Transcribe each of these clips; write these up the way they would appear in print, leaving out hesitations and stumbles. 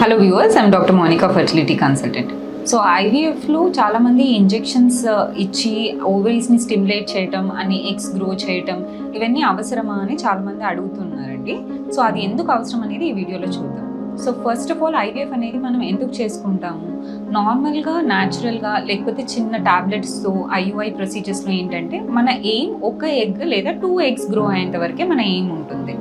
Hello viewers, I'm doctor Monika, fertility consultant. So ఐవీఎఫ్లో చాలామంది injections ఇచ్చి ఓవరీస్ని స్టిమ్యులేట్ చేయటం అని ఎగ్స్ గ్రో చేయటం ఇవన్నీ అవసరమా అని చాలామంది అడుగుతున్నారండి. సో అది ఎందుకు అవసరం అనేది ఈ వీడియోలో చూద్దాం. So first of all IVF అనేది మనం ఎందుకు చేసుకుంటాము? నార్మల్గా న్యాచురల్గా లేకపోతే చిన్న టాబ్లెట్స్తో ఐయుఐ ప్రొసీజర్స్లో ఏంటంటే మన ఎయిమ్ ఒక ఎగ్ లేదా 2 eggs గ్రో అయ్యేంత వరకే మన ఎయిమ్ ఉంటుంది.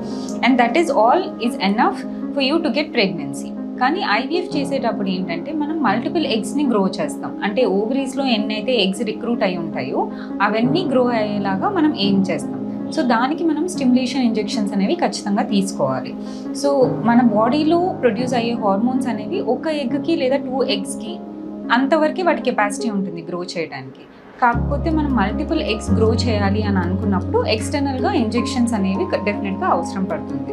And that is all is enough for you to get pregnancy. కానీ ఐవీఎఫ్ చేసేటప్పుడు ఏంటంటే మనం మల్టిపుల్ ఎగ్స్ని గ్రో చేస్తాం. అంటే ఓవరీస్లో ఎన్నైతే ఎగ్స్ రిక్రూట్ అయి ఉంటాయో అవన్నీ గ్రో అయ్యేలాగా మనం ఎయిమ్ చేస్తాం. సో దానికి మనం స్టిమ్యులేషన్ ఇంజెక్షన్స్ అనేవి ఖచ్చితంగా తీసుకోవాలి. సో మన బాడీలో ప్రొడ్యూస్ అయ్యే హార్మోన్స్ అనేవి ఒక ఎగ్కి లేదా 2 eggsకి అంతవరకే వాటి కెపాసిటీ ఉంటుంది గ్రో చేయడానికి. కాకపోతే మనం మల్టిపుల్ ఎగ్స్ గ్రో చేయాలి అని అనుకున్నప్పుడు ఎక్స్టర్నల్గా ఇంజెక్షన్స్ అనేవి డెఫినెట్గా అవసరం పడుతుంది.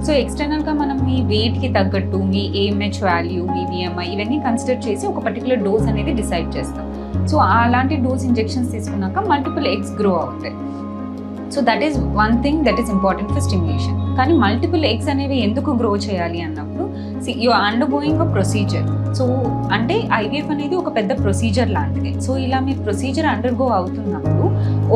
సో ఎక్స్టర్నల్గా మనం మీ వెయిట్కి తగ్గట్టు మీ ఏఎంహెచ్ వాల్యూ, మీ బిఎంఐ ఇవన్నీ కన్సిడర్ చేసి ఒక పర్టికులర్ డోస్ అనేది డిసైడ్ చేస్తాం. సో అలాంటి డోస్ ఇంజెక్షన్స్ తీసుకున్నాక మల్టిపుల్ ఎగ్స్ గ్రో అవుతాయి. So that is one thing that is important for stimulation. కానీ మల్టిపుల్ ఎగ్స్ అనేవి ఎందుకు గ్రో చేయాలి అన్నప్పుడు you are undergoing a procedure. So అంటే ఐవీఎఫ్ అనేది ఒక పెద్ద ప్రొసీజర్ లాంటిది. సో ఇలా మీ ప్రొసీజర్ అండర్గో అవుతున్నప్పుడు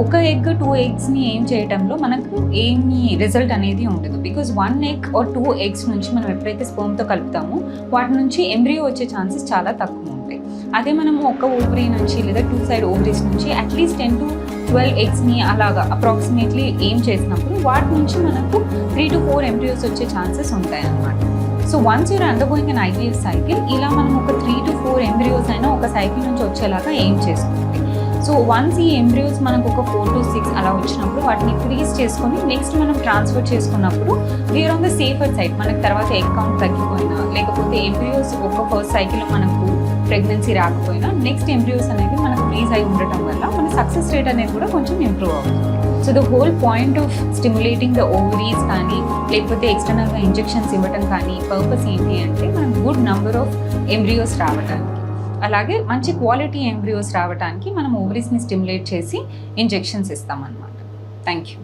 ఒక ఎగ్ 2 eggsని ఏం చేయడంలో మనకు ఏమీ రిజల్ట్ అనేది ఉండదు. బికాజ్ 1 egg or 2 eggs నుంచి మనం ఎప్పుడైతే స్పర్మ్తో కలుపుతామో వాటి నుంచి ఎంబ్రియో వచ్చే ఛాన్సెస్ చాలా తక్కువ ఉంటాయి. అదే మనము ఒక ఓవరీ నుంచి లేదా 2 side ఓవరీస్ నుంచి అట్లీస్ట్ 10 to 12 eggsని అలాగా అప్రాక్సిమేట్లీ ఏం చేసినప్పుడు వాటి నుంచి మనకు 3 to 4 embryos వచ్చే ఛాన్సెస్ ఉంటాయి అన్నమాట. So once your undergoing an IVF cycle, ఇలా మనం ఒక 3 to 4 embryos అయినా ఒక సైకిల్ నుంచి వచ్చేలాగా ఏం చేసుకోవాలి. సో వన్స్ ఈ ఎంబ్రియోస్ మనకు ఒక 4 to 6 అలా వచ్చినప్పుడు వాటిని ఫ్రీజ్ చేసుకొని నెక్స్ట్ మనం ట్రాన్స్ఫర్ చేసుకున్నప్పుడు we're on the safer side. మనకు తర్వాత ఎగ్ కౌంట్ తగ్గిపోయినా లేకపోతే ఎంబ్రియోస్ ఒక ఫస్ట్ సైకిల్లో మనకు ప్రెగ్నెన్సీ రాకపోయినా నెక్స్ట్ ఎంబ్రియోస్ అనేది మనకు ఫ్రీజ్ అయి ఉండటం వల్ల మన సక్సెస్ రేట్ అనేది కూడా కొంచెం ఇంప్రూవ్ అవుతుంది. So the whole point of stimulating the ovaries కానీ లేకపోతే ఎక్స్టర్నల్గా ఇంజెక్షన్స్ ఇవ్వటం కానీ పర్పస్ ఏంటి అంటే మనం గుడ్ నంబర్ ఆఫ్ ఎంబ్రియోస్ రావడానికి, అలాగే మంచి క్వాలిటీ ఎంబ్రియోస్ రావడానికి మనం ఓవరీస్ని స్టిమ్యులేట్ చేసి ఇంజెక్షన్స్ ఇస్తామన్నమాట. Thank you.